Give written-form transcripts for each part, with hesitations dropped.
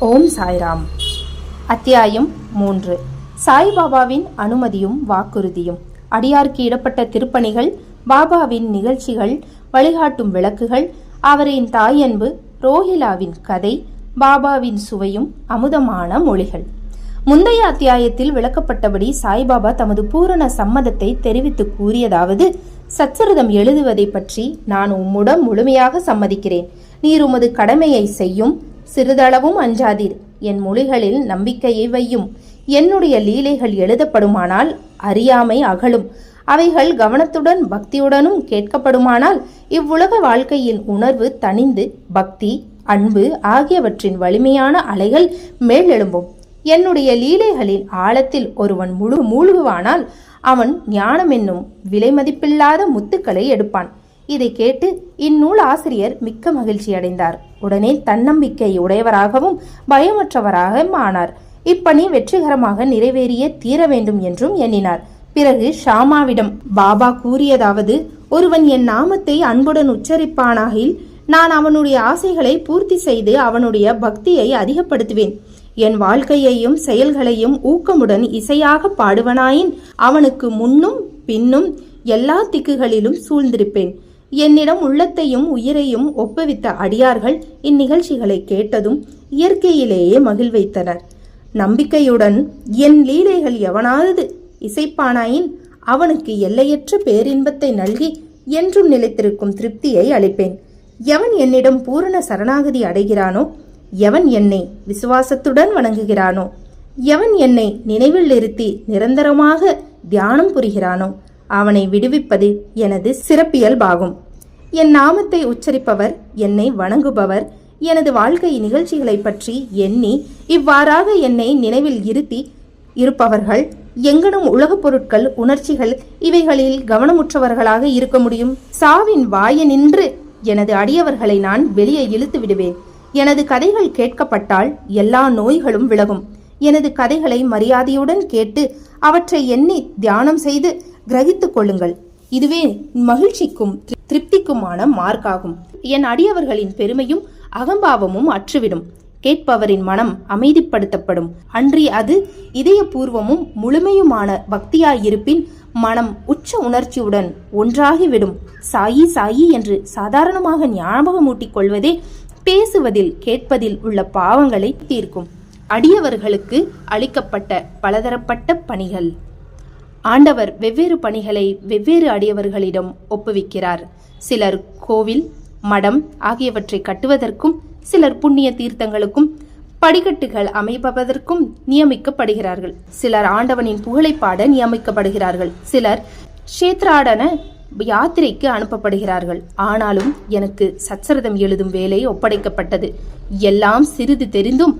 ஓம் சாய்ராம். அத்தியாயம் 3. சாய்பாபாவின் அனுமதியும் வாக்குறுதியும். அடியாருக்கு இடப்பட்ட திருப்பணிகள், பாபாவின் நிகழ்ச்சிகள், வழிகாட்டும் விளக்குகள், அவரின் தாயன்பு, ரோஹிலாவின் கதை, பாபாவின் சுவையும் அமுதமான மொழிகள். முந்தைய அத்தியாயத்தில் விளக்கப்பட்டபடி சாய்பாபா தமது பூரண சம்மதத்தை தெரிவித்து கூறியதாவது: சச்சரிதம் எழுதுவதை பற்றி நான் உம்முடன் முழுமையாக சம்மதிக்கிறேன். நீர் உமது கடமையை செய்யும், சிறிதளவும் அஞ்சாதீர். என் மொழிகளில் நம்பிக்கையை வையும். என்னுடைய லீலைகள் எழுதப்படுமானால் அறியாமை அகலும். அவைகள் கவனத்துடன் பக்தியுடனும் கேட்கப்படுமானால் இவ்வுலக வாழ்க்கையின் உணர்வு தணிந்து பக்தி, அன்பு ஆகியவற்றின் வலிமையான அலைகள் மேலெழும்பும். என்னுடைய லீலைகளில் ஆழத்தில் ஒருவன் மூழ்குவானால் அவன் ஞானம் என்னும் விலைமதிப்பில்லாத முத்துக்களை எடுப்பான். இதை கேட்டு இந்நூல் ஆசிரியர் மிக்க மகிழ்ச்சி அடைந்தார். உடனே தன்னம்பிக்கை உடையவராகவும் பயமற்றவராகவும் ஆனார். இப்பணி வெற்றிகரமாக நிறைவேறிய தீர வேண்டும் என்றும் எண்ணினார். பிறகு ஷாமாவிடம் பாபா கூறியதாவது: ஒருவன் என் நாமத்தை அன்புடன் உச்சரிப்பானாகில் நான் அவனுடைய ஆசைகளை பூர்த்தி செய்து அவனுடைய பக்தியை அதிகப்படுத்துவேன். என் வாழ்க்கையையும் செயல்களையும் ஊக்கமுடன் இசையாக பாடுவனாயின் அவனுக்கு முன்னும் பின்னும் எல்லா திக்குகளிலும் சூழ்ந்திருப்பேன். என்னிடம் உள்ளத்தையும் உயிரையும் ஒப்புவித்த அடியார்கள் இந்நிகழ்ச்சிகளை கேட்டதும் இயற்கையிலேயே மகிழ்வைத்தனர். நம்பிக்கையுடன் என் லீலைகள் எவனாவது இசைப்பானாயின் அவனுக்கு எல்லையற்ற பேரின்பத்தை நல்கி என்றும் நிலைத்திருக்கும் திருப்தியை அளிப்பேன். எவன் என்னிடம் பூரண சரணாகதி அடைகிறானோ, எவன் என்னை விசுவாசத்துடன் வணங்குகிறானோ, எவன் என்னை நினைவில் நிறுத்தி நிரந்தரமாக தியானம் புரிகிறானோ அவனை விடுவிப்பது எனது சிறப்பியல்பாகும். என் நாமத்தை உச்சரிப்பவர், என்னை வணங்குபவர், எனது வாழ்க்கை நிகழ்ச்சிகளை பற்றி எண்ணி இவ்வாறாக என்னை நினைவில் இருத்தி இருப்பவர்கள் எங்கனும் உலகப் பொருட்கள், உணர்ச்சிகள் இவைகளில் கவனமுற்றவர்களாக இருக்க முடியும். சாவின் வாயனின்று எனது அடியவர்களை நான் வெளியே இழுத்து விடுவேன். எனது கதைகள் கேட்கப்பட்டால் எல்லா நோய்களும் விலகும். எனது கதைகளை மரியாதையுடன் கேட்டு அவற்றை எண்ணி தியானம் செய்து கிரகித்துக் கொள்ளுங்கள். இதுவே மகிழ்ச்சிக்கும் திருப்திக்குமான மார்க்காகும். என் அடியவர்களின் பெருமையும் அகம்பாவமும் அற்றுவிடும். கேட்பவரின் மனம் அமைதிப்படுத்தப்படும். அன்றி அது இதயபூர்வமும் முழுமையுமான பக்தியாயிருப்பின் மனம் உச்ச உணர்ச்சியுடன் ஒன்றாகிவிடும். சாயி சாயி என்று சாதாரணமாக ஞாபகமூட்டிக் கொள்வதே பேசுவதில் கேட்பதில் உள்ள பாவங்களை தீர்க்கும். அடியவர்களுக்கு அளிக்கப்பட்ட பலதரப்பட்ட பணிகள். ஆண்டவர் வெவ்வேறு பணிகளை வெவ்வேறு அடியவர்களிடம் ஒப்புவிக்கிறார். சிலர் கோவில், மடம் ஆகியவற்றை கட்டுவதற்கும், சிலர் புண்ணிய தீர்த்தங்களுக்கும் படிக்கட்டுகள் அமைப்பதற்கும் நியமிக்கப்படுகிறார்கள். சிலர் ஆண்டவனின் புகழை பாட நியமிக்கப்படுகிறார்கள். சிலர் க்ஷேத்ராடன யாத்திரைக்கு அனுப்பப்படுகிறார்கள். ஆனாலும் எனக்கு சச்சரிதம் எழுதும் வேலை ஒப்படைக்கப்பட்டது. எல்லாம் சிறிது தெரிந்தும்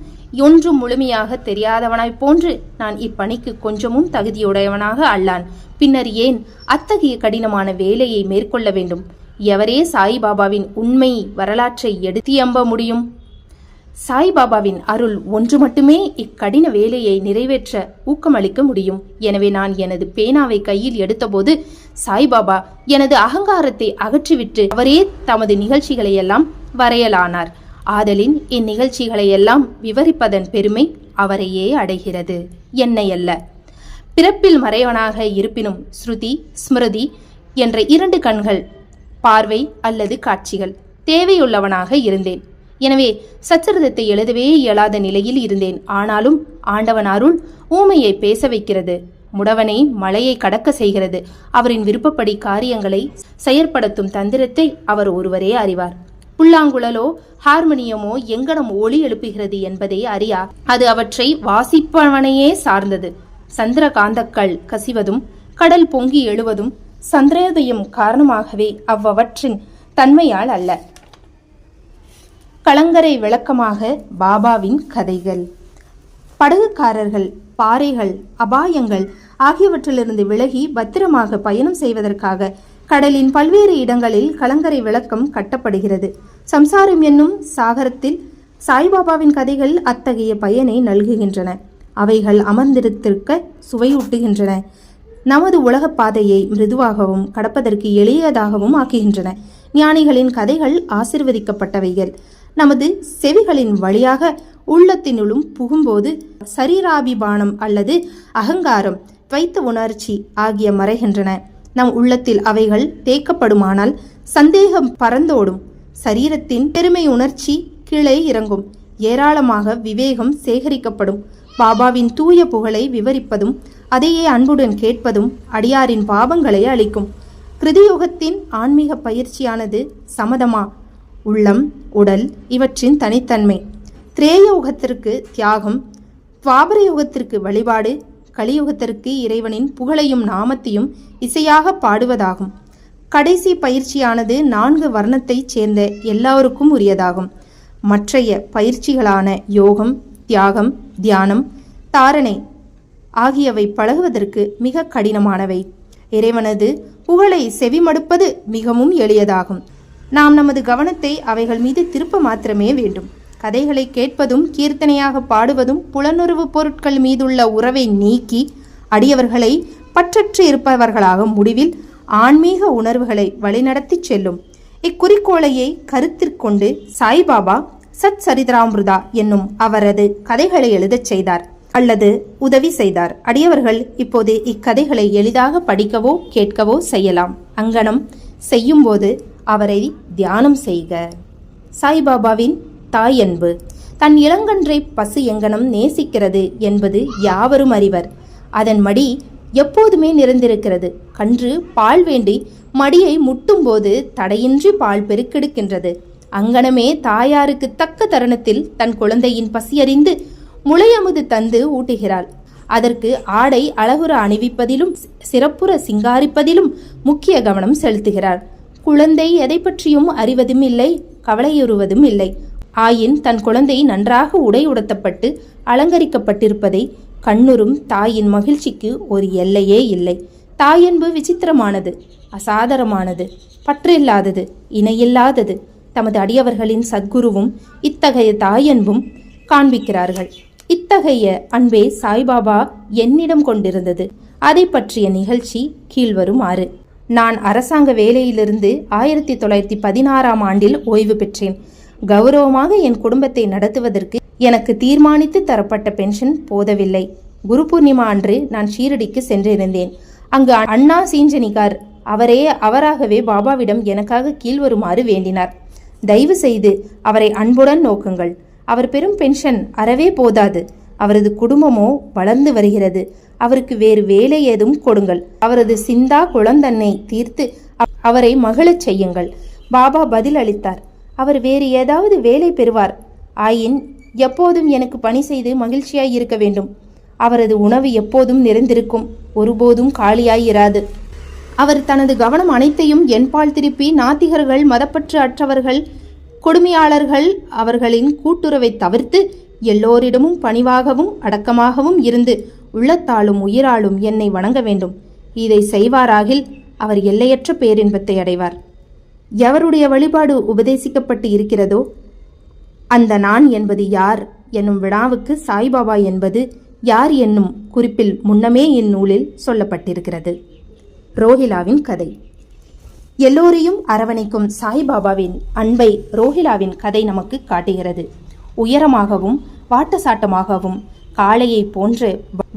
ஒன்றும் முழுமையாக தெரியாதவனாய் போன்று நான் இப்பணிக்கு கொஞ்சமும் தகுதியுடையவனாக அல்லான். பின்னர் ஏன் அத்தகைய கடினமான வேலையை மேற்கொள்ள வேண்டும்? எவரே சாய்பாபாவின் உண்மை வரலாற்றை எடுத்தியம்ப முடியும்? சாய்பாபாவின் அருள் ஒன்று மட்டுமே இக்கடின வேலையை நிறைவேற்ற ஊக்கமளிக்க முடியும். எனவே நான் எனது பேனாவை கையில் எடுத்தபோது சாய்பாபா எனது அகங்காரத்தை அகற்றிவிட்டு அவரே தமது நிகழ்ச்சிகளை எல்லாம் வரையலானார். ஆதலின் இந்நிகழ்ச்சிகளை எல்லாம் விவரிப்பதன் பெருமை அவரையே அடைகிறது, என்னை அல்ல. பிறப்பில் மறைவனாக இருப்பினும் ஸ்ருதி, ஸ்மிருதி என்ற 2 கண்கள், பார்வை அல்லது காட்சிகள் தேவையுள்ளவனாக இருந்தேன். எனவே சச்சரிதத்தை எழுதவே இயலாத நிலையில் இருந்தேன். ஆனாலும் ஆண்டவன் அருள் ஊமையை பேச வைக்கிறது, முடவனை மலையை கடக்க செய்கிறது. அவரின் விருப்பப்படி காரியங்களை செயற்படுத்தும் தந்திரத்தை அவர் ஒருவரே அறிவார். புல்லாங்குழலோ ஹார்மோனியமோ எங்கனம் ஒளி எழுப்புகிறது என்பதை அறியா. அது அவற்றை வாசிப்பவனையே சார்ந்தது. சந்திரகாந்தக்கள் கசிவதும் கடல் பொங்கி எழுவதும் சந்திரோதயம் காரணமாகவே அவ்வவற்றின் தன்மையால் அல்ல. கலங்கரை விளக்கமாக பாபாவின் கதைகள். படகுக்காரர்கள் பாறைகள், அபாயங்கள் ஆகியவற்றிலிருந்து விலகி பத்திரமாக பயணம் செய்வதற்காக கடலின் பல்வேறு இடங்களில் கலங்கரை விளக்கம் கட்டப்படுகிறது. சம்சாரம் என்னும் சாகரத்தில் சாய்பாபாவின் கதைகள் அத்தகைய பயனை நல்குகின்றன. அவைகள் அமர்ந்திருத்திருக்க சுவையூட்டுகின்றன. நமது உலக பாதையை மிருதுவாகவும் கடப்பதற்கு எளியதாகவும் ஆக்குகின்றன. ஞானிகளின் கதைகள் ஆசிர்வதிக்கப்பட்டவைகள். நமது செவிகளின் வழியாக உள்ளத்தினுள்ளும் புகும்போது சரீராபிமானம் அல்லது அகங்காரம், துவைத்த உணர்ச்சி ஆகிய மறைகின்றன. நம் உள்ளத்தில் அவைகள் தேக்கப்படுமானால் சந்தேகம் பறந்தோடும், சரீரத்தின் பெருமை உணர்ச்சி கீழே இறங்கும், ஏராளமாக விவேகம் சேகரிக்கப்படும். பாபாவின் தூய புகழை விவரிப்பதும் அதையே அன்புடன் கேட்பதும் அடியாரின் பாவங்களை அளிக்கும். கிருதியுகத்தின் ஆன்மீக பயிற்சியானது சமதமா, உள்ளம், உடல் இவற்றின் தனித்தன்மை. திரேய யுகத்திற்கு தியாகம், துவாபர யுகத்திற்கு வழிபாடு, கலியுகத்திற்கு இறைவனின் புகழையும் நாமத்தையும் இசையாக பாடுவதாகும். கடைசி பயிற்சியானது 4 வர்ணத்தைச் சேர்ந்த எல்லோருக்கும் உரியதாகும். மற்றைய பயிற்சிகளான யோகம், தியாகம், தியானம், தாரணை ஆகியவை பழகுவதற்கு மிக கடினமானவை. இறைவனது புகழை செவிமடுப்பது மிகவும் எளியதாகும். நாம் நமது கவனத்தை அவைகள் மீது திருப்ப மாத்திரமே வேண்டும். கதைகளை கேட்பதும் கீர்த்தனையாக பாடுவதும் புலனுறவு பொருட்கள் மீதுள்ள உறவை நீக்கி அடியவர்களை பற்றற்று இருப்பவர்களாக முடிவில் ஆன்மீக உணர்வுகளை வழிநடத்தி செல்லும். இக்குறிக்கோளையை கருத்திற்கொண்டு சாய்பாபா சத் சரித்திராமிருதா என்னும் அவரது கதைகளை எழுதச் செய்தார் அல்லது உதவி செய்தார். அடியவர்கள் இப்போது இக்கதைகளை எளிதாக படிக்கவோ கேட்கவோ செய்யலாம். அங்கனம் செய்யும்போது அவரை தியானம் செய்க. சாய்பாபாவின் தாயன்பு. தன் இளங்கன்றை பசு எங்கனம் நேசிக்கிறது என்பது யாவரும் அறிவர். அதன் மடி எப்போதுமே நிறைந்திருக்கிறது. கன்று பால் வேண்டி மடியை முட்டும்போது தடையின்றி பால் பெருக்கெடுக்கின்றது. அங்கனமே தாயாருக்கு தக்க தருணத்தில் தன் குழந்தையின் பசியறிந்து முளையமுது தந்து ஊட்டுகிறாள். அதற்கு ஆடை அழகுற அணிவிப்பதிலும் சிறப்புற சிங்காரிப்பதிலும் முக்கிய கவனம் செலுத்துகிறாள். குழந்தை எதை பற்றியும் அறிவதும் இல்லை, கவலையுறுவதும் இல்லை. ஆயின் தன் குழந்தை நன்றாக உடை உடுத்தப்பட்டு அலங்கரிக்கப்பட்டிருப்பதை கண்ணுறும் தாயின் மகிழ்ச்சிக்கு ஒரு எல்லையே இல்லை. தாயன்பு விசித்திரமானது, அசாதாரணமானது, பற்றில்லாதது, இணையில்லாதது. தமது அடியவர்களின் சத்குருவும் இத்தகைய தாயன்பும் காண்பிக்கிறார்கள். இத்தகைய அன்பே சாய்பாபா என்னிடம் கொண்டிருந்தது. அதை பற்றிய நிகழ்ச்சி கீழ்வருமாறு. நான் அரசாங்க வேலையிலிருந்து 1916ஆம் ஆண்டில் ஓய்வு பெற்றேன். கௌரவமாக என் குடும்பத்தை நடத்துவதற்கு எனக்கு தீர்மானித்து தரப்பட்ட பென்ஷன் போதவில்லை. குரு பூர்ணிமா அன்று நான் ஷீரடிக்கு சென்றிருந்தேன். அங்கு அண்ணா சீஞ்சனிகார் அவராகவே பாபாவிடம் எனக்காக கீழ்வருமாறு வேண்டினார். தயவு செய்து அவரை அன்புடன் நோக்குங்கள். அவர் பெரும் பென்ஷன் அறவே போதாது. அவரது குடும்பமோ வளர்ந்து வருகிறது. அவருக்கு வேறு வேலை ஏதும் கொடுங்கள். அவரது சிந்தா குழந்தன்னை தீர்த்து அவரை மகிழச் செய்யுங்கள். பாபா பதில் அளித்தார். அவர் வேறு ஏதாவது வேலை பெறுவார். ஆயின் எப்போதும் எனக்கு பணி செய்து மகிழ்ச்சியாய் இருக்க வேண்டும். அவரது உணவு எப்போதும் நிறைந்திருக்கும், ஒருபோதும் காலியாயிராது. அவர் தனது கவனம் அனைத்தையும் என்பால் திருப்பி நாத்திகர்கள், மதப்பற்று அற்றவர்கள், கொடுமையாளர்கள் அவர்களின் கூட்டுறவை தவிர்த்து எல்லோரிடமும் பணிவாகவும் அடக்கமாகவும் இருந்து உள்ளத்தாலும் உயிராலும் என்னை வணங்க வேண்டும். இதை செய்வாராகில் அவர் எல்லையற்ற பேரின்பத்தை அடைவார். எவருடைய வழிபாடு உபதேசிக்கப்பட்டு இருக்கிறதோ அந்த நான் என்பது யார் என்னும் வினாவுக்கு சாய்பாபா என்பது யார் என்னும் குறிப்பில் முன்னமே இந்நூலில் சொல்லப்பட்டிருக்கிறது. ரோஹிலாவின் கதை. எல்லோரையும் அரவணைக்கும் சாய்பாபாவின் அன்பை ரோஹிலாவின் கதை நமக்கு காட்டுகிறது. உயரமாகவும் வாட்டசாட்டமாகவும் காளையை போன்ற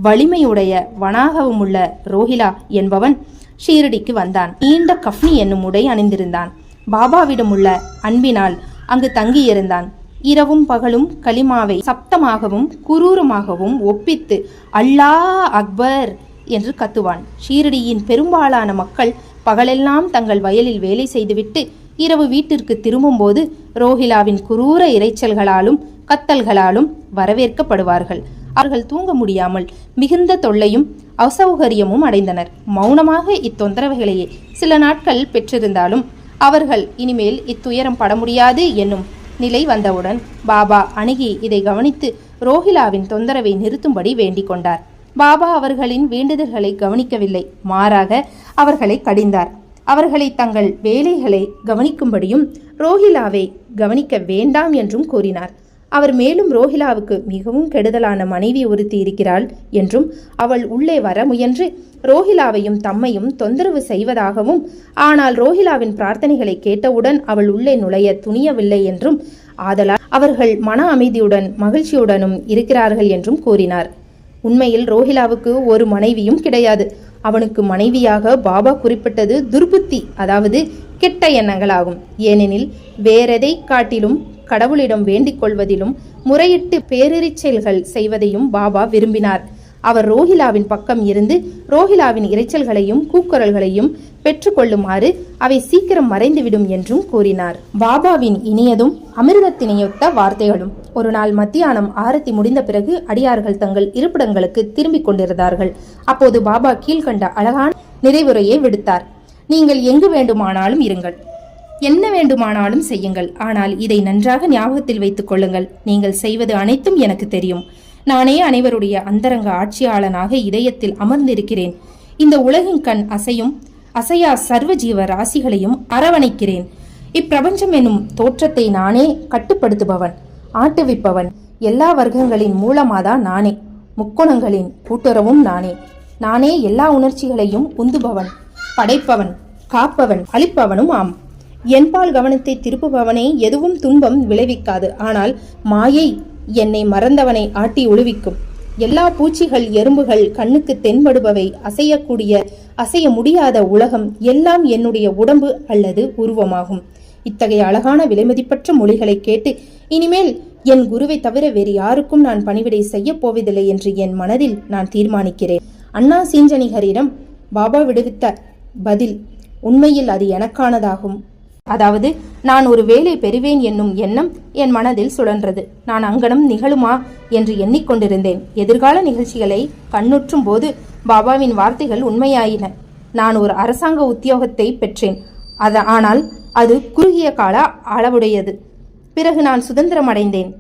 வலிமையுடைய வனாகவும் உள்ள ரோஹிலா என்பவன் ஷீரடிக்கு வந்தான். நீண்ட கஃப்னி என்னும் உடை அணிந்திருந்தான். பாபாவிடம் உள்ள அன்பினால் அங்கு தங்கியிருந்தான். இரவும் பகலும் கலிமாவை சப்தமாகவும் குரூரமாகவும் ஒப்பித்து அல்லாஹ் அக்பர் என்று கத்துவான். ஷீரடியின் பெரும்பாலான மக்கள் பகலெல்லாம் தங்கள் வயலில் வேலை செய்துவிட்டு இரவு வீட்டிற்கு திரும்பும்போது ரோஹிலாவின் குரூர இரைச்சல்களாலும் கத்தல்களாலும் வரவேற்கப்படுவார்கள். அவர்கள் தூங்க முடியாமல் மிகுந்த தொல்லையும் அசௌகரியமும் அடைந்தனர். மௌனமாக இத்தொந்தரவுகளையே சில நாட்கள் பெற்றிருந்தாலும் அவர்கள் இனிமேல் இத்துயரம் பட முடியாது என்னும் நிலை வந்தவுடன் பாபா அணுகி இதை கவனித்து ரோஹிலாவின் தொந்தரவை நிறுத்தும்படி வேண்டிக் கொண்டார். பாபா அவர்களின் வேண்டுதல்களை கவனிக்கவில்லை, மாறாக அவர்களை கடிந்தார். அவர்களை தங்கள் வேலைகளை கவனிக்கும்படியும் ரோஹிலாவை கவனிக்க வேண்டாம் என்றும் கூறினார். அவர் மேலும் ரோஹிலாவுக்கு மிகவும் கெடுதலான மனைவி ஒருத்தி இருக்கிறாள் என்றும் அவள் உள்ளே வர முயன்று ரோஹிலாவையும் தம்மையும் தொந்தரவு செய்வதாகவும், ஆனால் ரோஹிலாவின் பிரார்த்தனைகளை கேட்டவுடன் அவள் உள்ளே நுழைய துணியவில்லை என்றும் ஆதலால் அவர்கள் மன அமைதியுடன் மகிழ்ச்சியுடனும் இருக்கிறார்கள் என்றும் கூறினார். உண்மையில் ரோஹிலாவுக்கு ஒரு மனைவியும் கிடையாது. அவனுக்கு மனைவியாக பாபா குறிப்பிட்டது துர்புத்தி, அதாவது கெட்ட எண்ணங்களாகும். ஏனெனில் வேறெதை காட்டிலும் கடவுளிடம் வேண்டிக் கொள்வதிலும் முறையிட்டு பேரிரைச்சல்கள் செய்வதையும் பாபா விரும்பினார். அவர் ரோஹிலாவின் பக்கம் இருந்து ரோஹிலாவின் இரைச்சல்களையும் கூக்குரல்களையும் பெற்றுக்கொள்ளுமாறு அவை சீக்கிரம் மறைந்துவிடும் என்றும் கூறினார். பாபாவின் இனியதும் அமிர்தத்தினையொத்த வார்த்தைகளும். ஒரு நாள் மத்தியானம் ஆரத்தி முடிந்த பிறகு அடியார்கள் தங்கள் இருப்பிடங்களுக்கு திரும்பிக் கொண்டிருந்தார்கள். அப்போது பாபா கீழ்கண்ட அழகான நிறைவுரையை விடுத்தார். நீங்கள் எங்கு வேண்டுமானாலும் இருங்கள், என்ன வேண்டுமானாலும் செய்யுங்கள். ஆனால் இதை நன்றாக ஞாபகத்தில் வைத்துக் கொள்ளுங்கள். நீங்கள் செய்வது அனைத்தும் எனக்கு தெரியும். நானே அனைவருடைய அந்தரங்க ஆட்சியாளனாக இதயத்தில் அமர்ந்திருக்கிறேன். இந்த உலகின் கண் அசையா சர்வ ஜீவ ராசிகளையும் அரவணைக்கிறேன். இப்பிரபஞ்சம் என்னும் தோற்றத்தை நானே கட்டுப்படுத்துபவன், ஆட்டுவிப்பவன். எல்லா வர்க்கங்களின் மூலமாதான் நானே. முக்குணங்களின் கூட்டுறவும் நானே. நானே எல்லா உணர்ச்சிகளையும் உந்துபவன், படைப்பவன், காப்பவன், அளிப்பவனும் ஆம். என்பால் கவனத்தை திருப்புபவனே எதுவும் துன்பம் விளைவிக்காது. ஆனால் மாயை என்னை மறந்தவனை ஆட்டி ஒழுவிக்கும். எல்லா பூச்சிகள், எறும்புகள், கண்ணுக்கு தென்படுபவை, அசைய முடியாத உலகம் எல்லாம் என்னுடைய உடம்பு அல்லது உருவமாகும். இத்தகைய அழகான விலைமதிப்பற்ற மொழிகளை கேட்டு இனிமேல் என் குருவை தவிர வேறு யாருக்கும் நான் பணிவிடை செய்ய போவதில்லை என்று என் மனதில் நான் தீர்மானிக்கிறேன். அண்ணா சிஞ்சனிகரிடம் பாபா விடுவித்த பதில் உண்மையில் அது எனக்கானதாகும். அதாவது நான் ஒரு வேலை பெறுவேன் என்னும் எண்ணம் என் மனதில் சுழன்றது. நான் அங்கனம் நிகழுமா என்று எண்ணிக்கொண்டிருந்தேன். எதிர்கால நிகழ்ச்சிகளை கண்ணுற்றும் போது பாபாவின் வார்த்தைகள் உண்மையாயின. நான் ஒரு அரசாங்க உத்தியோகத்தை பெற்றேன். ஆனால் அது குறுகிய கால அளவுடையது. பிறகு நான் சுதந்திரம் அடைந்தேன்.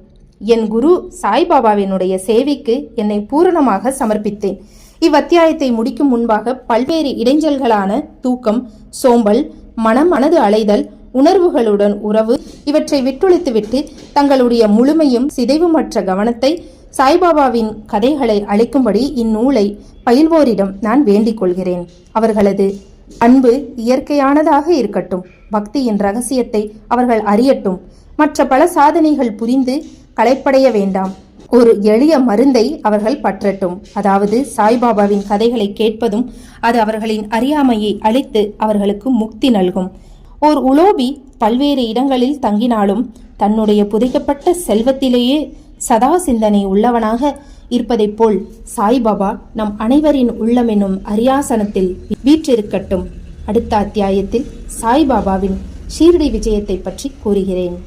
என் குரு சாய்பாபாவினுடைய சேவைக்கு என்னை பூரணமாக சமர்ப்பித்தேன். இவ்வத்தியாயத்தை முடிக்கும் முன்பாக பல்வேறு இடைஞ்சல்களான தூக்கம், சோம்பல், மனது அலைதல், உணர்வுகளுடன் உறவு இவற்றை விட்டொழித்துவிட்டு தங்களுடைய முழுமையும் சிதைவுமற்ற கவனத்தை சாய்பாபாவின் கதைகளை அளிக்கும்படி இந்நூலை பயில்வோரிடம் நான் வேண்டிக் கொள்கிறேன். அவர்களது அன்பு இயற்கையானதாக இருக்கட்டும். பக்தியின் ரகசியத்தை அவர்கள் அறியட்டும். மற்ற பல சாதனைகள் புரிந்து களைப்படைய வேண்டாம். ஒரு எளிய மருந்தை அவர்கள் பற்றட்டும். அதாவது சாய்பாபாவின் கதைகளை கேட்பதும் அது அவர்களின் அறியாமையை அழித்து அவர்களுக்கு முக்தி நல்கும். ஓர் உலோபி பல்வேறு இடங்களில் தங்கினாலும் தன்னுடைய புதைக்கப்பட்ட செல்வத்திலேயே சதா சிந்தனை உள்ளவனாக இருப்பதைப் போல் சாய்பாபா நம் அனைவரின் உள்ளமெனும் அரியாசனத்தில் வீற்றிருக்கட்டும். அடுத்த அத்தியாயத்தில் சாய்பாபாவின் ஷீரடி விஜயத்தை பற்றி கூறுகிறேன்.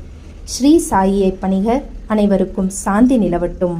ஸ்ரீ சாயியை பணிக. அனைவருக்கும் சாந்தி நிலவட்டும்.